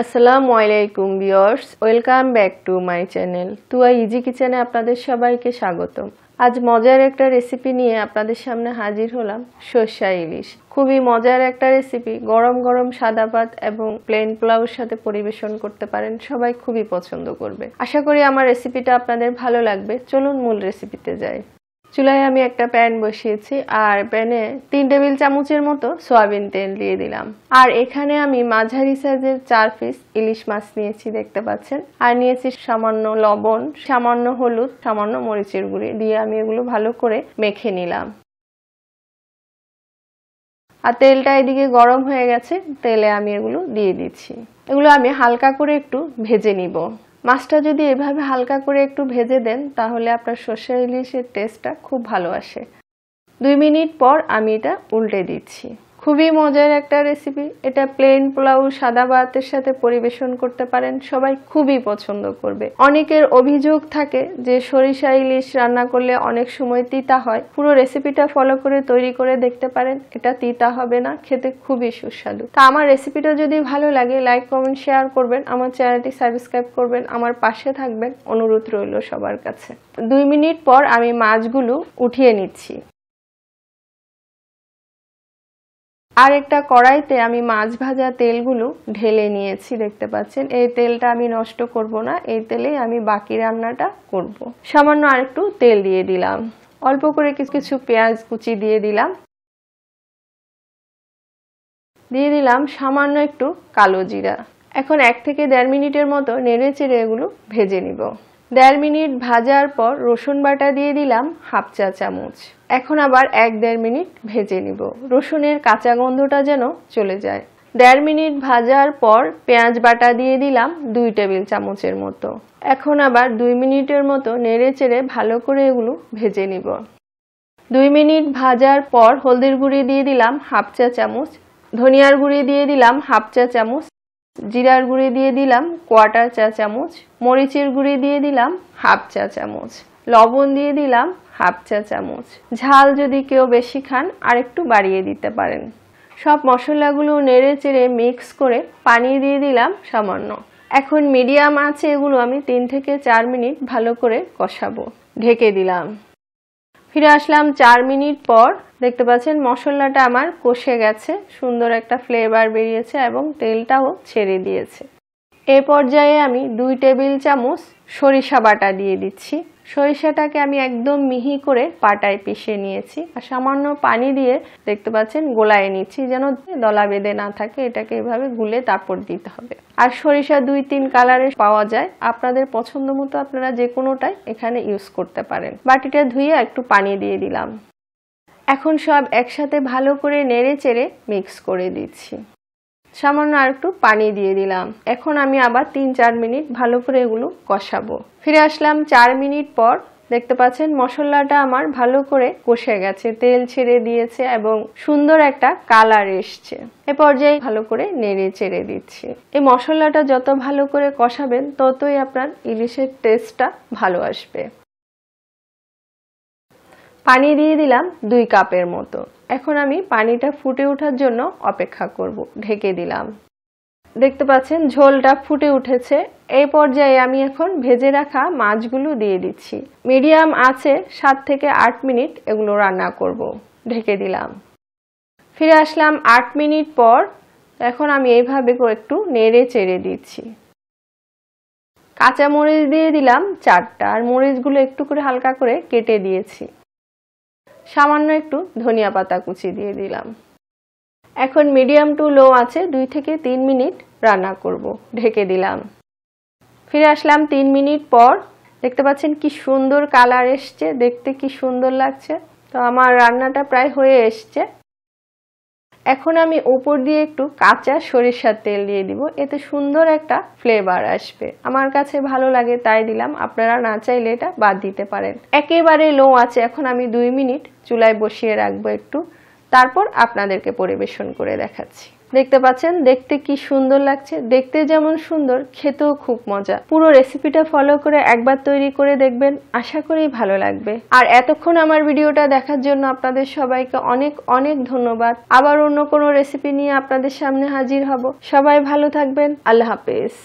আসসালামু আলাইকুম viewers, welcome back to my channel Tuya easy কিচেনে আপনাদের সবাইকে স্বাগতম। আজ মজার একটা রেসিপি নিয়ে আপনাদের সামনে হাজির হলাম, সর্ষা ইলিশ। খুবই মজার একটা রেসিপি, গরম গরম সাদা ভাত এবং প্লেন পোলাওর সাথে পরিবেশন করতে পারেন, সবাই খুবই পছন্দ করবে। আশা করি আমার রেসিপিটা আপনাদের ভালো লাগবে। চলুন মূল রেসিপিতে যাই। চুলায় আমি একটা প্যান বসিয়েছি আর প্যানে 3 টেবিল চামচের মতো সয়াবিন তেল দিয়ে দিলাম। আর এখানে আমি মাঝারি সাইজের 4 পিস ইলিশ মাছ নিয়েছি, দেখতে পাচ্ছেন। আর নিয়েছি সামান্য লবণ, সামান্য হলুদ, সামান্য মরিচের গুঁড়ি দিয়ে আমি এগুলো ভালো করে মেখে নিলাম। আর তেলটা এদিকে গরম হয়ে গেছে, তেলে আমি এগুলো দিয়ে দিচ্ছি। এগুলো আমি হালকা করে একটু ভেজে নিব। মাছটা যদি এভাবে হালকা করে একটু ভেজে দেন তাহলে আপনার সর্ষে ইলিশের টেস্টটা খুব ভালো আসে। 2 মিনিট পর আমি এটা উল্টে দিচ্ছি। খুবই মজার একটা রেসিপি। এটা প্লেন পোলাও, সাদা ভাতের সাথে পরিবেশন করতে পারেন, সবাই খুবই পছন্দ করবে। অনেকের অভিযোগ থাকে যে সরিষা ইলিশ রান্না করলে অনেক সময় তিতা হয়। পুরো রেসিপিটা ফলো করে তৈরি করে দেখতে পারেন, এটা তিতা হবে না, খেতে খুবই সুস্বাদু। তা আমার রেসিপিটা যদি ভালো লাগে লাইক, কমেন্ট, শেয়ার করবেন, আমার চ্যানেলটি সাবস্ক্রাইব করবেন, আমার পাশে থাকবেন, অনুরোধ রইল সবার কাছে। 2 মিনিট পর আমি মাছগুলো উঠিয়ে নিচ্ছি। আর একটা কড়াইতে আমি মাছ ভাজা তেলগুলো ঢেলে নিয়েছি, দেখতে পাচ্ছেন। এই তেলটা আমি নষ্ট করব না, এই তেলেই আমি বাকি রান্নাটা করব। সামান্য আরেকটু তেল দিয়ে দিলাম, অল্প করে কিছু পেঁয়াজ কুচি দিয়ে দিলাম সামান্য একটু কালো জিরা। এখন 1 থেকে 1.5 মিনিটের মতো নেড়ে চেড়ে এগুলো ভেজে নিব। 1.5 মিনিট ভাজার পর রসুন বাটা দিয়ে দিলাম হাফ চা চামচ। এখন আবার 1-1.5 মিনিট ভেজে নিব, রসুনের কাঁচা গন্ধটা যেন চলে যায়। 1.5 মিনিট ভাজার পর পেঁয়াজ বাটা দিয়ে দিলাম 2 টেবিল চামচের মতো। এখন আবার 2 মিনিটের মতো নেড়ে চেড়ে ভালো করে এগুলো ভেজে নিব। 2 মিনিট ভাজার পর হলদির গুঁড়ি দিয়ে দিলাম হাফ চা চামচ, ধনিয়ার গুঁড়ি দিয়ে দিলাম হাফ চা চামচ, জিরার গুঁড়ি দিয়ে দিলাম 1/4 চা চামচ, মরিচের গুঁড়ি দিয়ে দিলাম হাফ চা চামচ, লবণ দিয়ে দিলাম হাফ চা চামচ। ঝাল যদি কেউ বেশি খান আর একটু বাড়িয়ে দিতে পারেন। সব মশলাগুলো নেড়ে চেড়ে মিক্স করে পানি দিয়ে দিলাম সামান্য। এখন মিডিয়াম আঁচে এগুলো আমি 3 থেকে 4 মিনিট ভালো করে কষাবো। ঢেকে দিলাম। ফিরে আসলাম 4 মিনিট পর। দেখতে পাচ্ছেন মশলাটা আমার কষে গেছে, সুন্দর একটা ফ্লেভার বেরিয়েছে এবং তেলটাও ছেড়ে দিয়েছে। এই পর্যায়ে আমি 2 টেবিল চামচ সরিষা বাটা দিয়ে দিচ্ছি। সরিষাটাকে আমি একদম মিহি করে পাটায় পিষে নিয়েছি আর সামান্য পানি দিয়ে দেখতে পাচ্ছেন গোলায় নিচ্ছি, যেন দলা বেঁধে না থাকে। এটাকে এভাবে গুলে তারপর দিতে হবে। আর সরিষা 2-3 কালারের পাওয়া যায়, আপনাদের পছন্দ মতো আপনারা যে কোনোটাই এখানে ইউজ করতে পারেন। বাটিটা ধুয়ে একটু পানি দিয়ে দিলাম। এখন সব একসাথে ভালো করে নেড়ে চেড়ে মিক্স করে দিচ্ছি। সামান্য আর একটু পানি দিয়ে দিলাম। এখন আমি আবার 3-4 মিনিট ভালো করে এগুলো কষাবো। ফিরে আসলাম 4 মিনিট পর। দেখতে পাচ্ছেন মশলাটা আমার ভালো করে কষে গেছে, তেল ছেড়ে দিয়েছে এবং সুন্দর একটা কালার এসছে। এ পর্যায়ে ভালো করে নেড়ে চেড়ে দিচ্ছি। এই মশলাটা যত ভালো করে কষাবেন ততই আপনার ইলিশের টেস্টটা ভালো আসবে। পানি দিয়ে দিলাম 2 কাপের মতো। এখন আমি পানিটা ফুটে ওঠার জন্য অপেক্ষা করব। ঢেকে দিলাম। দেখতে পাচ্ছেন ঝোলটা ফুটে উঠেছে। এই পর্যায়ে আমি এখন ভেজে রাখা মাছগুলো দিয়ে দিচ্ছি। মিডিয়াম আঁচে 7 থেকে 8 মিনিট এগুলো রান্না করব। ঢেকে দিলাম। ফিরে আসলাম 8 মিনিট পর। এখন আমি এইভাবে একটু নেড়ে চেড়ে দিচ্ছি। কাঁচা মরিচ দিয়ে দিলাম 4টা, আর মরিচগুলো একটু করে হালকা করে কেটে দিয়েছি। সামান্য একটু ধনিয়া পাতা কুচি দিয়ে দিলাম। এখন মিডিয়াম টু লো আছে 2 থেকে 3 মিনিট রান্না করব। ঢেকে দিলাম। ফিরে আসলাম 3 মিনিট পর। দেখতে পাচ্ছেন কি সুন্দর কালার এসছে, দেখতে কি সুন্দর লাগছে। তো আমার রান্নাটা প্রায় হয়ে এসছে। এখন আমি উপর দিয়ে একটু কাঁচা সরিষার তেল দিয়ে দিব, এতে সুন্দর একটা ফ্লেভার আসবে। আমার কাছে ভালো লাগে তাই দিলাম, আপনারা না চাইলে এটা বাদ দিতে পারেন। একেবারে লো আছে। এখন আমি 2 মিনিট চুলায় বসিয়ে রাখবো একটু, তারপর আপনাদেরকে পরিবেশন করে দেখাচ্ছি। দেখতে পাচ্ছেন দেখতে কি সুন্দর লাগছে, দেখতে যেমন সুন্দর খেতেও খুব মজা। পুরো রেসিপিটা ফলো করে একবার তৈরি করে দেখবেন, আশা করি ভালো লাগবে। আর এতক্ষণ আমার ভিডিওটা দেখার জন্য আপনাদের সবাইকে অনেক অনেক ধন্যবাদ। আবার অন্য কোনো রেসিপি নিয়ে আপনাদের সামনে হাজির হব। সবাই ভালো থাকবেন। আল্লাহ হাফেজ।